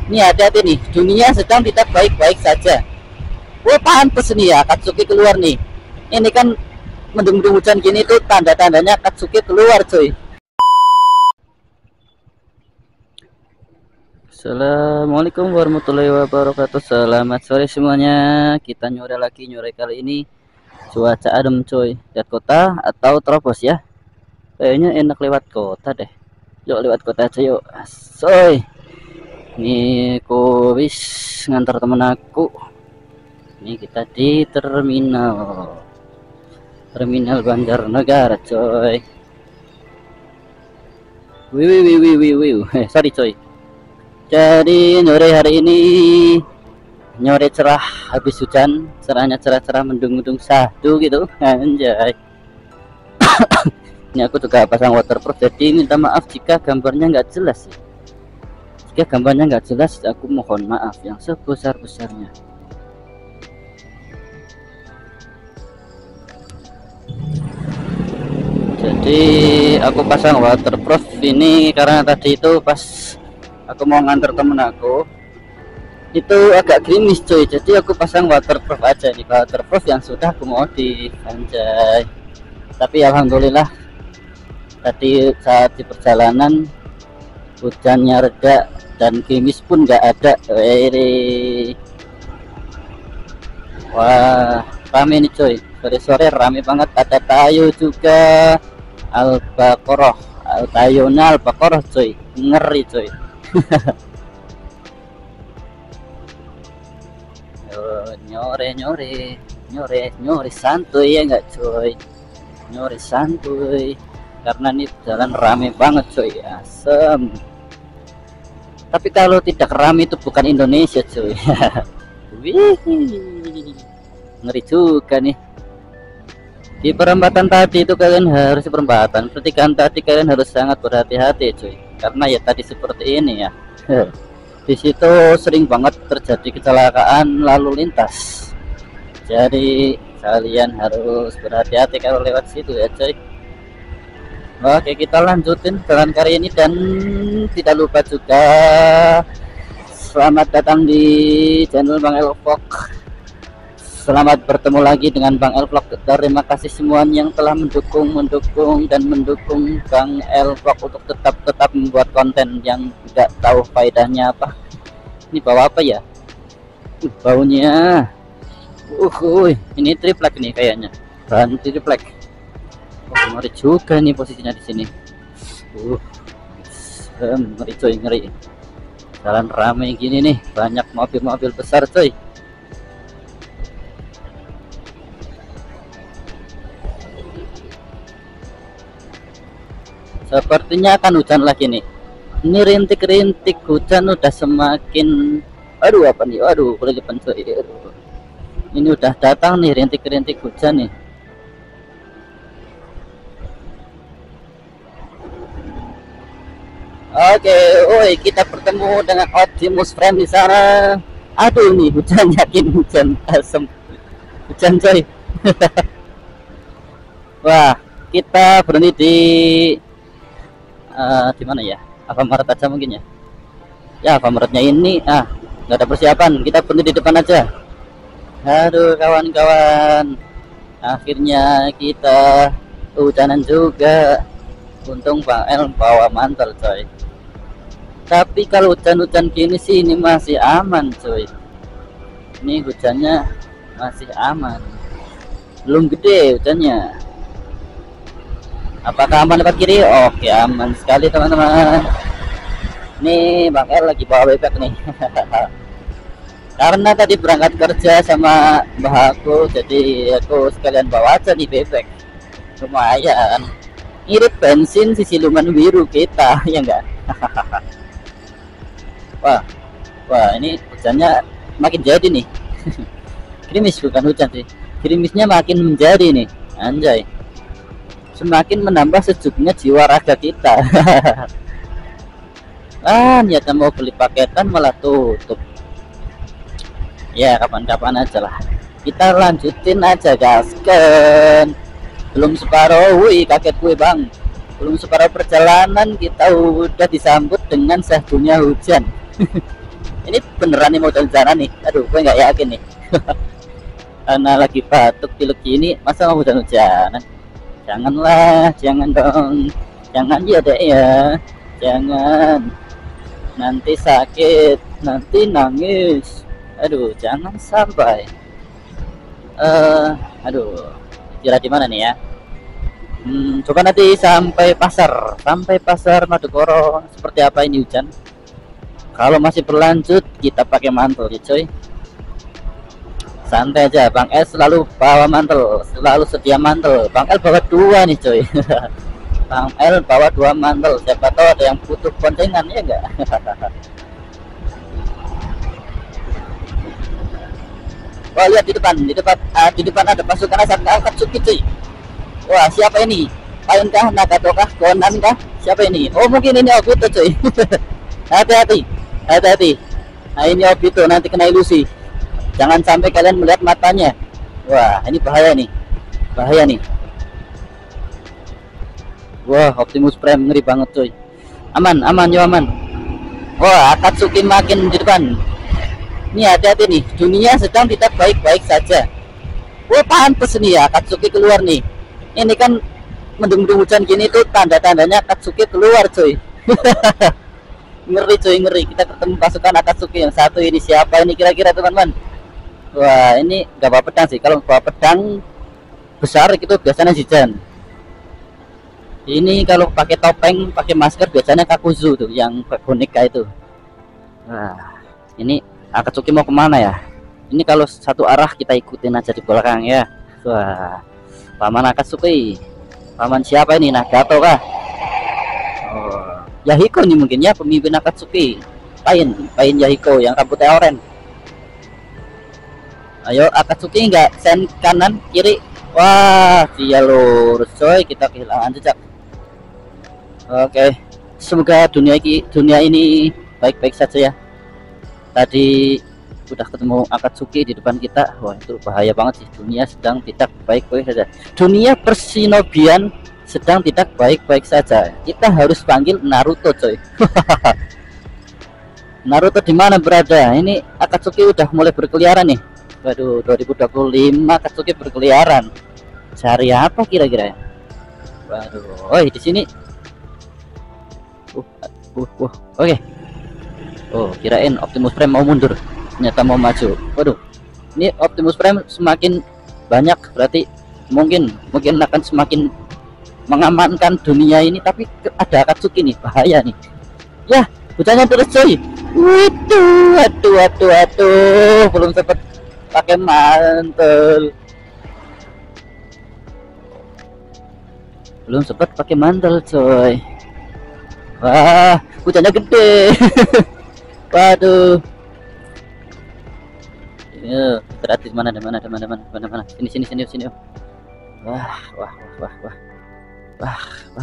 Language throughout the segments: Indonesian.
Nih hati-hati nih, dunia sedang tidak baik-baik saja. Wah pantes nih ya Katsuki keluar nih. Ini kan mendung-mendung hujan gini tuh tanda-tandanya Katsuki keluar cuy. Assalamualaikum warahmatullahi wabarakatuh. Selamat sore semuanya. Kita nyore kali ini. Cuaca adem coy. Lihat kota atau terobos ya. Kayaknya enak lewat kota deh. Yuk lewat kota aja yuk. Soy. Ini aku wis ngantar temen aku. Ini kita di terminal Banjarnegara coy. Sorry coy. Jadi nyore hari ini nyore cerah habis hujan, cerahnya cerah-cerah mendung-mendung sahdu gitu anjay. Ini aku juga pasang waterproof, jadi minta maaf jika gambarnya nggak jelas ya. Jika gambarnya nggak jelas, aku mohon maaf yang sebesar-besarnya. Jadi aku pasang waterproof ini karena tadi itu pas aku mau nganter temen aku itu agak gerimis cuy, jadi aku pasang waterproof aja nih, waterproof yang sudah aku mau di anjay. Tapi alhamdulillah tadi saat di perjalanan hujannya reda dan gerimis pun nggak ada. Wah rame nih coy, sore-sore rame banget. Ada Tayo juga, Albaqoroh, Tayona Albaqoroh coy, ngeri coy. nyore santuy ya nggak coy, nyore santuy karena nih jalan rame banget coy, asem. Tapi kalau tidak rame itu bukan Indonesia cuy. Wih, ngeri juga nih. Di perempatan tadi itu kalian harus perempatan pertigaan tadi kalian harus sangat berhati-hati cuy, karena ya tadi seperti ini ya. Di situ sering banget terjadi kecelakaan lalu lintas. Jadi kalian harus berhati-hati kalau lewat situ ya cuy. Oke, kita lanjutin jalan kali ini dan tidak lupa juga selamat datang di channel Bang El Vlog. Selamat bertemu lagi dengan Bang El Vlog. Terima kasih semuanya yang telah mendukung Bang El Vlog untuk tetap membuat konten yang tidak tahu faedahnya apa. Ini bawa apa ya? Baunya. Ini triplek nih kayaknya. Bahan triplek. Ngeri juga nih posisinya di sini. Ngeri coy, ngeri. Jalan ramai gini nih, banyak mobil-mobil besar coy. Sepertinya akan hujan lagi nih. Ini rintik-rintik hujan udah semakin. Aduh apa nih? Aduh, boleh coy. Ini udah datang nih rintik-rintik hujan nih. Oke, kita bertemu dengan Optimus Prime di sana. Aduh nih hujan, yakin hujan asem. Hujan coy. Wah, kita berhenti di mana ya? Alfamart aja mungkin ya. Ya Alfamartnya ini nggak ada persiapan, kita berhenti di depan aja. Aduh kawan-kawan, akhirnya kita hujanan juga. Untung Bang El bawa mantel coy. Tapi kalau hujan-hujan gini sih ini masih aman coy. Ini hujannya masih aman, belum gede hujannya. Apakah aman depan kiri? Oke aman sekali teman-teman. Nih Bang El lagi bawa bebek nih. Karena tadi berangkat kerja sama mbah aku, jadi aku sekalian bawa aja nih bebek. Lumayan irit bensin si siluman biru kita ya enggak. Wah ini hujannya makin jadi nih. Gerimis bukan hujan sih, gerimisnya makin menjadi nih anjay, semakin menambah sejuknya jiwa raga kita. Niatnya mau beli paketan malah tutup ya. Kapan-kapan aja lah, kita lanjutin aja gasken. Belum separuh, kaget gue bang, belum separuh perjalanan kita udah disambut dengan sahdunya hujan. Ini beneran nih mau jalan nih. Aduh, gue nggak yakin nih. Karena lagi batuk pilek gini, masa mau hujan-hujanan? Janganlah, jangan dong. Jangan ya dek ya. Jangan. Nanti sakit, nanti nangis. Aduh, jangan sampai. Aduh. Kira di mana nih ya? Coba nanti sampai pasar Madukoro. Seperti apa ini hujan? Kalau masih berlanjut, kita pakai mantel ya coy. Santai aja, Bang El selalu bawa mantel, selalu sedia mantel. Bang El bawa 2 nih coy. Bang El bawa 2 mantel. Siapa tahu ada yang butuh boncengan ya enggak? Wah, lihat di depan ada pasukan Akatsuki cuy. Wah, siapa ini? Pain kah, Nagato kah, Conan kah? Siapa ini? Oh, mungkin ini Obito cuy. Hati-hati. Nah, ini Obito, nanti kena ilusi. Jangan sampai kalian melihat matanya. Wah, ini bahaya nih. Wah, Optimus Prime ngeri banget cuy. Aman. Wah, Akatsuki makin di depan. Ini hati-hati nih, dunia sedang tidak baik-baik saja. Wah, pantes nih ya Akatsuki keluar nih. Ini kan mendung-mendung hujan gini tuh tanda-tandanya Akatsuki keluar cuy. Ngeri. Kita ketemu pasukan Akatsuki yang satu ini. Siapa ini kira-kira teman-teman? Wah, ini nggak bawa pedang sih. Kalau bawa pedang besar itu biasanya Zijan. Ini kalau pakai topeng, pakai masker biasanya Kakuzu tuh, yang boneka itu. Wah, ini Akatsuki mau kemana ya? Ini kalau satu arah kita ikutin aja di belakang ya. Wah, paman Akatsuki. Paman siapa ini? Nagato kah? Oh, Yahiko nih mungkin ya, pemimpin Akatsuki. Pain Yahiko yang rambutnya oranye. Ayo Akatsuki nggak sen kanan kiri. Wah, dia lurus coy, kita kehilangan jejak. Oke, semoga dunia ini baik-baik saja ya. Tadi udah ketemu Akatsuki di depan kita. Wah, itu bahaya banget sih. Dunia sedang tidak baik-baik saja. Dunia persinobian sedang tidak baik-baik saja. Kita harus panggil Naruto coy. Naruto di mana berada? Ini Akatsuki udah mulai berkeliaran nih. Waduh, 2025 Akatsuki berkeliaran. Cari apa kira-kira ya? Waduh, oi di sini. Oke. Oh, kirain Optimus Prime mau mundur, ternyata mau maju. Waduh, ini Optimus Prime semakin banyak, berarti mungkin akan semakin mengamankan dunia ini. Tapi ada Akatsuki nih, bahaya nih. Ya, hujannya terus coy. Waduh, belum sempat pakai mantel. Coy. Wah, hujannya gede. Waduh. Ini gratis mana? Sini. Wah.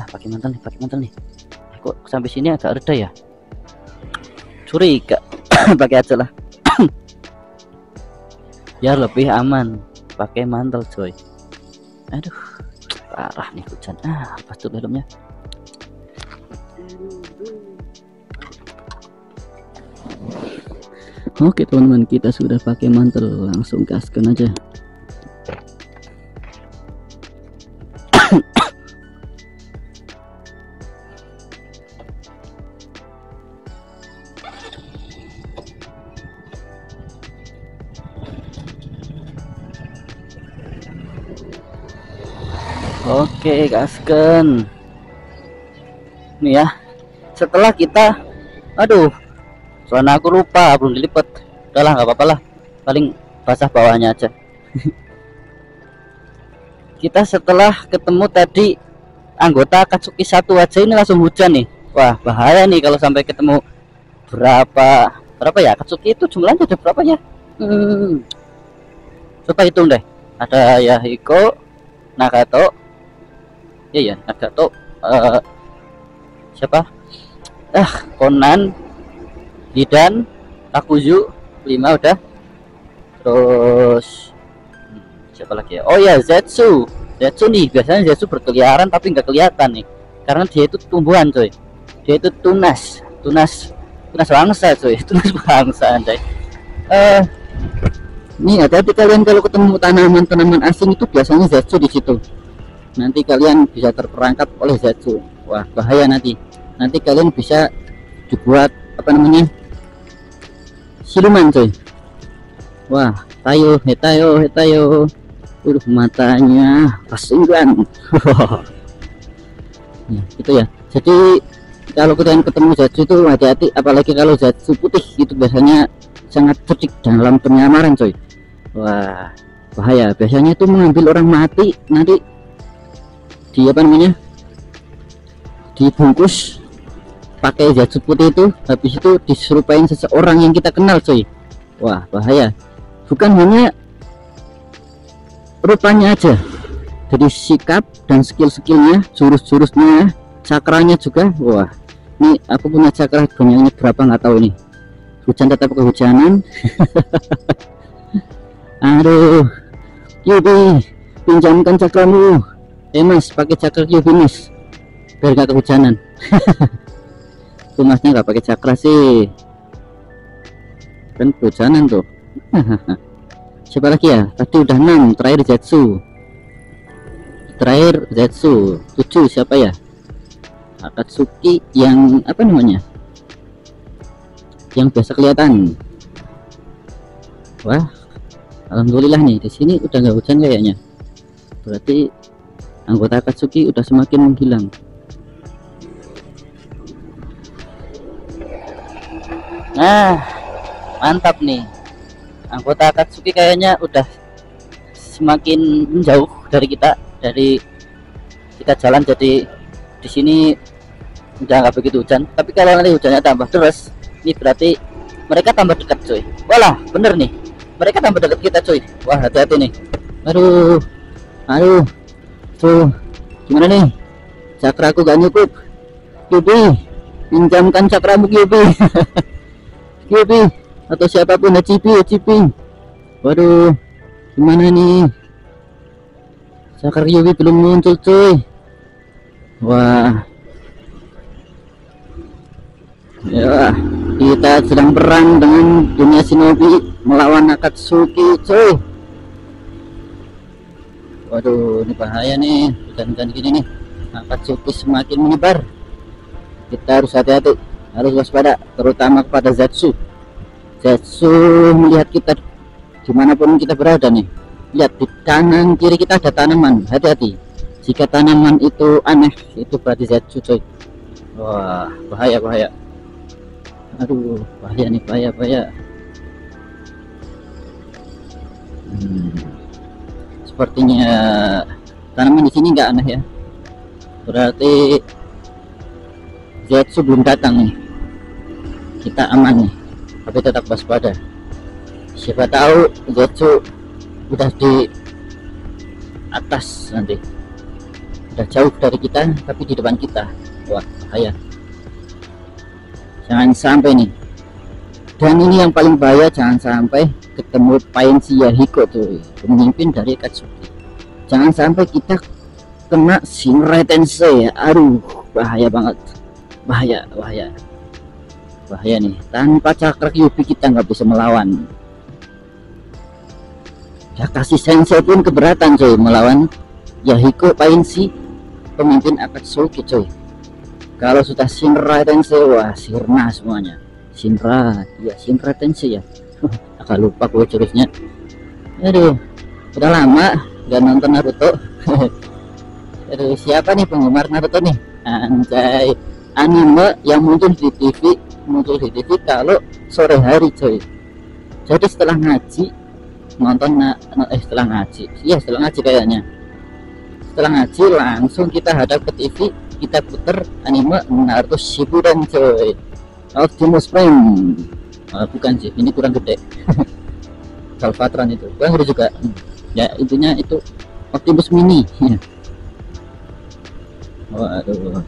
Pakai mantel nih. Kok sampai sini agak reda ya? Curiga. Pakai aja lah. Biar lebih aman. Pakai mantel, coy. Aduh, parah nih hujan. Pas tuh helmnya. Oke teman-teman, kita sudah pakai mantel, langsung gaskan aja. Oke, gaskan. Nih ya, setelah kita, aduh, soalnya aku lupa belum dilipat. Udahlah, nggak apa-apa lah, paling basah bawahnya aja. Kita setelah ketemu tadi anggota Akatsuki 1 aja ini langsung hujan nih. Wah, bahaya nih kalau sampai ketemu berapa ya Akatsuki itu jumlahnya ada berapa ya? Coba hitung deh. Ada Yahiko, Nagato, ya Nagato, siapa? Conan, Hidan, Kakuzu, 5 udah. Terus siapa lagi ya? Oh ya, Zetsu nih, biasanya Zetsu berkeliaran tapi nggak kelihatan nih, karena dia itu tumbuhan coy. Dia itu tunas tunas bangsa cuy, tunas bangsa anjay. Nih hati-hati kalian kalau ketemu tanaman-tanaman asing itu biasanya zatsu di situ. Nanti kalian bisa terperangkap oleh zatsu. Wah bahaya nanti. Nanti kalian bisa dibuat apa namanya siluman cuy. Wah tayo hetayo hetayo. Matanya pasinggan. Nah, itu ya. Jadi kalau kalian ketemu zatsu itu hati-hati, apalagi kalau zatsu putih itu biasanya sangat cerdik dalam penyamaran coy. Wah bahaya, biasanya itu mengambil orang mati, nanti di apa namanya dibungkus pakai zatsu putih itu, habis itu diserupain seseorang yang kita kenal coy. Wah bahaya, bukan hanya rupanya aja, jadi sikap dan skill-skillnya, jurus-jurusnya, cakranya juga. Wah ini aku punya cakra banyaknya berapa nggak tahu nih. Hujan tetap kehujanan. Aduh Yubi, pinjamkan cakramu. Mas pakai cakra Yubi mas, biar nggak kehujanan. Tuh masnya nggak pakai cakra sih, kan kehujanan tuh. Siapa lagi ya, tadi udah 6, terakhir zatsu. 7 siapa ya, Akatsuki yang apa namanya, yang biasa kelihatan. Wah alhamdulillah nih di sini udah nggak hujan kayaknya, berarti anggota Akatsuki udah semakin menghilang. Nah mantap nih, anggota Akatsuki kayaknya udah semakin menjauh dari kita, dari kita jalan. Jadi di sini udah nggak begitu hujan, tapi kalau nanti hujannya tambah deras, ini berarti mereka tambah dekat cuy. Walah bener nih, mereka tambah dekat kita cuy. Wah hati-hati nih. Aduh tuh gimana nih, cakraku gak nyukup. Yubi, pinjamkan cakramu Yubi. Yubi atau siapapun, Cipi. Waduh gimana nih, cakra Yubi belum muncul cuy. Wah ya, kita sedang perang dengan dunia shinobi melawan Akatsuki cuy. Waduh ini bahaya nih, hujan-hujan gini nih, Akatsuki semakin menyebar. Kita harus hati-hati, harus waspada, terutama kepada zatsu. Zatsu melihat kita dimanapun kita berada nih. Lihat di kanan kiri kita ada tanaman, hati-hati. Jika tanaman itu aneh, itu berarti zatsu coy. Wah bahaya. Aduh bahaya nih, bahaya. Sepertinya tanaman di sini nggak aneh ya, berarti zatsu belum datang nih. Kita aman nih, tapi tetap waspada. Siapa tahu zatsu udah di atas nanti, udah jauh dari kita tapi di depan kita. Wah bahaya, jangan sampai nih. Dan ini yang paling bahaya, jangan sampai ketemu Painshi Yahiko tuh, pemimpin dari Akatsuki. Jangan sampai kita kena Shinrai Tensei ya. Aduh bahaya banget, bahaya nih. Tanpa cakra Kyuubi kita nggak bisa melawan. Kakashi Sensei pun keberatan coy melawan Yahiko Painshi, pemimpin Akatsuki coy. Kalau sudah Shinrai Tensei, wah sirna semuanya. Shinrai Tensei ya. Agak lupa gue jurusnya. Aduh udah lama gak nonton Naruto. Aduh siapa nih penggemar Naruto nih, anjay. Anime yang muncul di TV kalau sore hari coy. Jadi setelah ngaji nonton setelah ngaji kayaknya. Setelah ngaji langsung kita hadap ke TV, kita puter anime Naruto Shippuden coy. Optimus Prime. Bukan sih, ini kurang gede. Galvatron itu kurang gede juga ya, intinya itu Optimus Mini. Waduh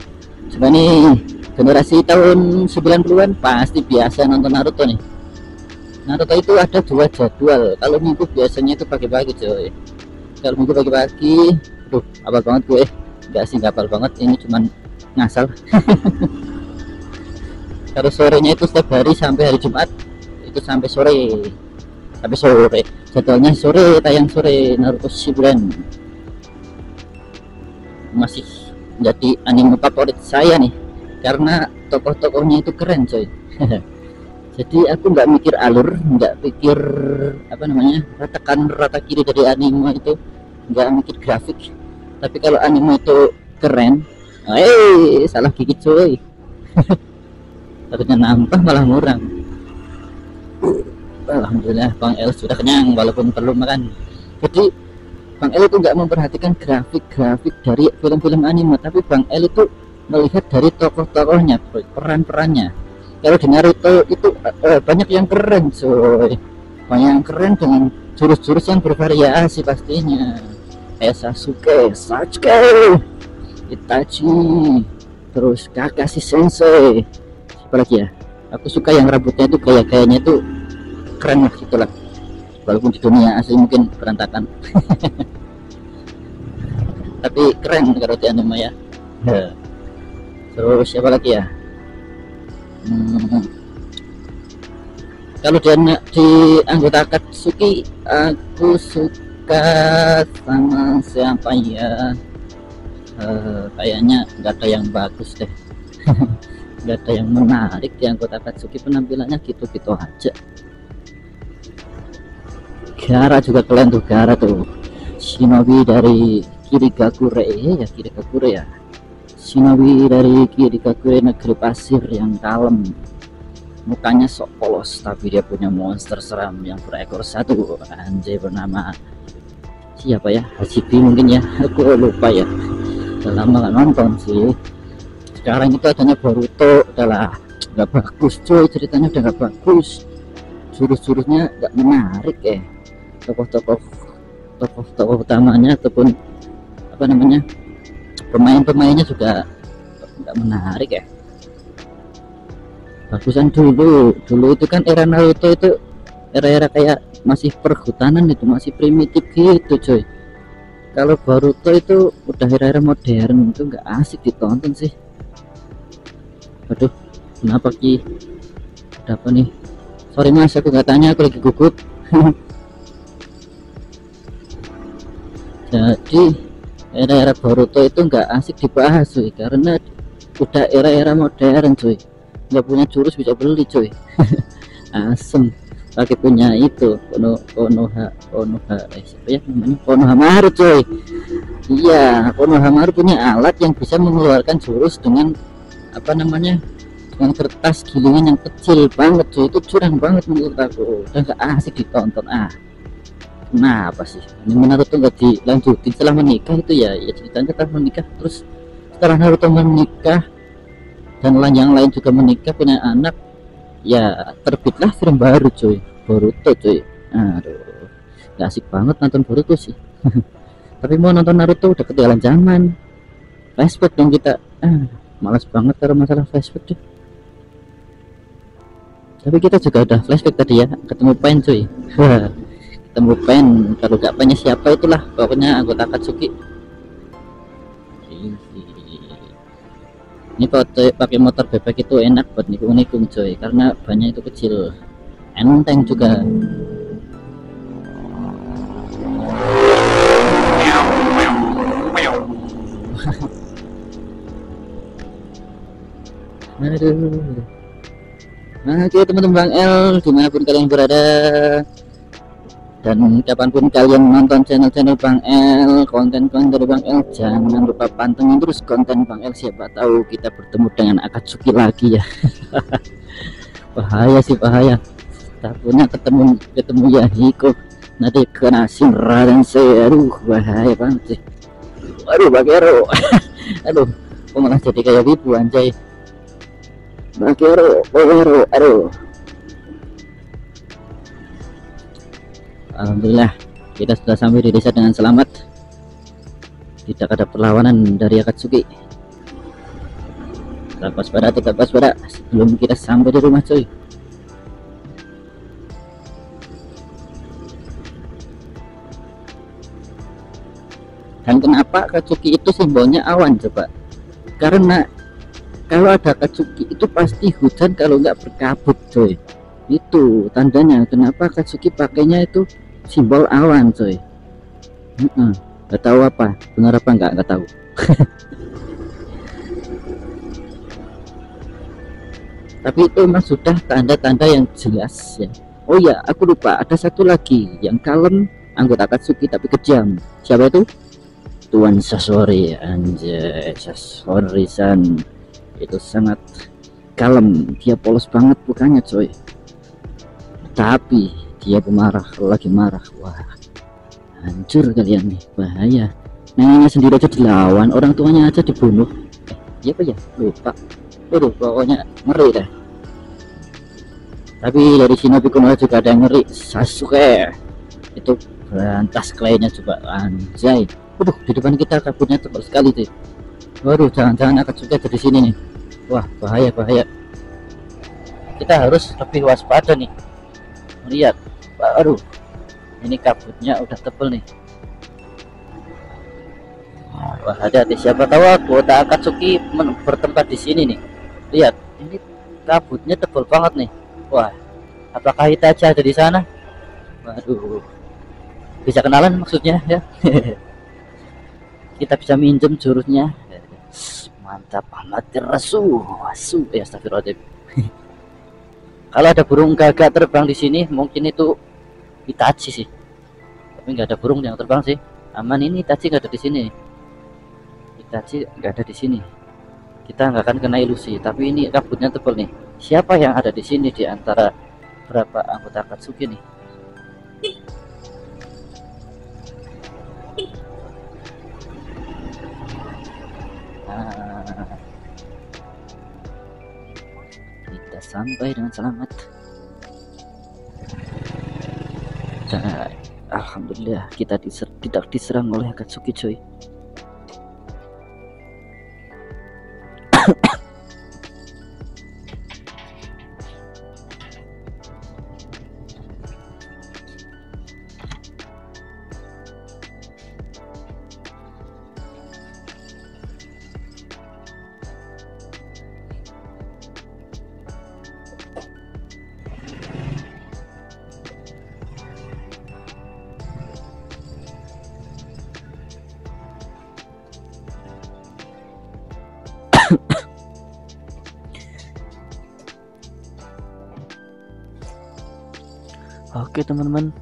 coba nih, generasi tahun 90-an pasti biasa nonton Naruto nih. Naruto itu ada 2 jadwal. Kalau minggu biasanya itu pagi-pagi coy. Kalau minggu pagi-pagi, aduh apal banget gue. Enggak sih, enggak apal banget, ini cuman ngasal. Kalau sorenya itu setiap hari sampai hari Jumat itu sampai sore jadwalnya, sore tayang sore Naruto Shippuden. Masih jadi anime favorit saya nih karena tokoh-tokohnya itu keren coy. Jadi aku nggak mikir alur, nggak pikir apa namanya rata kanan rata kiri dari anime itu, nggak mikir grafik. Tapi kalau anime itu keren, salah gigit coy. Harusnya nambah malah ngurang. Alhamdulillah Bang El sudah kenyang walaupun perlu makan. Jadi Bang El itu nggak memperhatikan grafik-grafik dari film-film anime, tapi Bang El itu melihat dari tokoh-tokohnya, peran-perannya. Kalau di Naruto itu banyak yang keren coy, banyak yang keren dengan jurus-jurus yang bervariasi pastinya, kayak Sasuke, Itachi, terus Kakashi Sensei. Apalagi ya, aku suka yang rambutnya itu gaya-gayanya itu keren lah gitulah, walaupun di dunia asli mungkin berantakan. Tapi keren kalau di anime ya. Terus siapa lagi ya, kalau di anggota Akatsuki aku suka sama siapa ya, kayaknya nggak ada yang bagus deh. Nggak ada yang menarik di anggota Akatsuki, penampilannya gitu-gitu aja. Gaara juga keren tuh, Gaara tuh shinobi dari Kirigakure ya, shinobi dari Kirigakure, negeri pasir yang kalem. Mukanya sok polos tapi dia punya monster seram yang berekor satu, anjay, bernama siapa ya, Hachibi mungkin ya, aku lupa ya, udah lama gak nonton sih. Sekarang itu adanya Boruto, udahlah nggak bagus coy, ceritanya udah nggak bagus, jurus-jurusnya nggak menarik tokoh-tokoh utamanya ataupun apa namanya pemain-pemainnya juga nggak menarik ya. Bagusan dulu itu kan era Naruto itu era-era kayak masih perhutanan, itu masih primitif gitu coy. Kalau Boruto itu udah era-era modern, itu nggak asik ditonton sih. Aduh, kenapa Ki? Ada apa nih? Sorry mas, aku nggak tanya, aku lagi gugup. Jadi era-era Boruto itu nggak asik dibahas cuy, karena udah era-era modern cuy, nggak punya jurus bisa beli cuy. Asem, pakai punya itu siapa ya namanya, Konohamaru cuy. Iya, Konohamaru punya alat yang bisa mengeluarkan jurus dengan apa namanya, dengan kertas gilingan yang kecil banget cuy. Itu curang banget menurut aku, udah nggak asik ditonton. Kenapa sih anime Naruto nggak dilanjutin setelah menikah itu ya ceritanya setelah menikah, terus setelah Naruto menikah dan yang lain juga menikah punya anak ya, terbitlah film baru cuy, Boruto cuy. Aduh, nggak asik banget nonton Boruto sih. Tapi mau nonton Naruto udah ketinggalan zaman, flashback dong kita. Malas banget kalau masalah flashback tuh. Tapi kita juga udah flashback tadi ya, ketemu Pain cuy. Ketemu Pain, kalau gak Painnya siapa itulah pokoknya anggota Akatsuki. Ini pakai motor bebek itu enak buat nikung-nikung coy, karena bannya itu kecil, enteng juga. Aduh. Oke teman-teman Bang El, dimanapun kalian berada dan kapanpun kalian nonton channel Bang El, konten-konten dari Bang El, jangan lupa pantengin terus konten Bang El, siapa tahu kita bertemu dengan Akatsuki lagi ya. Bahaya sih, bahaya, takutnya ketemu Yahiko nanti kena Shinra saya. Aduh, bahaya banget sih. Aduh Bagero. Aduh, kok malah jadi kayak wibu anjay. Bagero, aduh. Alhamdulillah kita sudah sampai di desa dengan selamat, tidak ada perlawanan dari Akatsuki. Tetap waspada sebelum kita sampai di rumah coy. Dan kenapa Akatsuki itu simbolnya awan coba? Karena kalau ada Akatsuki itu pasti hujan, kalau nggak berkabut coy. Itu tandanya kenapa Akatsuki pakainya itu simbol awan coy. Nggak tahu apa benar apa nggak tahu. Tapi itu memang sudah tanda-tanda yang jelas ya. Oh ya, aku lupa ada satu lagi yang kalem, anggota Akatsuki tapi kejam. Siapa itu? Tuan Sasori. Anjay, Sasori-san itu sangat kalem, dia polos banget bukannya coy, tapi dia pemarah. Kalau lagi marah, wah hancur kalian nih, bahaya. Neneknya sendiri aja dilawan, orang tuanya aja dibunuh. Iya apa ya, lupa. Aduh, pokoknya ngeri dah. Tapi dari Shinobi Kuno juga ada yang ngeri, Sasuke itu berantas kliennya juga, anjay. Waduh, di depan kita kabutnya tebal sekali tuh. Waduh, jangan-jangan Akatsuki ada di sini nih. Wah, bahaya. Kita harus lebih waspada nih. Lihat, aduh, ini kabutnya udah tebel nih. Wah, hati-hati, siapa tahu anggota Akatsuki bertempat di sini nih. Lihat, ini kabutnya tebel banget nih. Wah, apakah Itachi ada di sana? Waduh, bisa kenalan maksudnya ya. Kita bisa minjem jurusnya. Mantap, Amaterasu. Ya, astagfirullahaladzim. Kalau ada burung gagak terbang di sini, mungkin itu Itachi sih. Tapi nggak ada burung yang terbang sih. Aman, ini Itachi nggak ada di sini. Itachi nggak ada di sini. Kita nggak akan kena ilusi. Tapi ini kabutnya tebal nih. Siapa yang ada di sini di antara berapa anggota Akatsuki nih? Kita sampai dengan selamat dan alhamdulillah kita tidak diserang oleh Akatsuki coy. Oke teman-teman,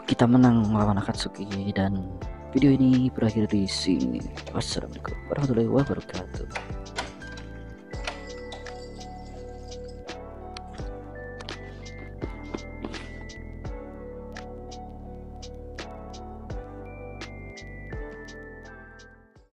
kita menang melawan Akatsuki dan video ini berakhir di sini. Wassalamualaikum warahmatullahi wabarakatuh.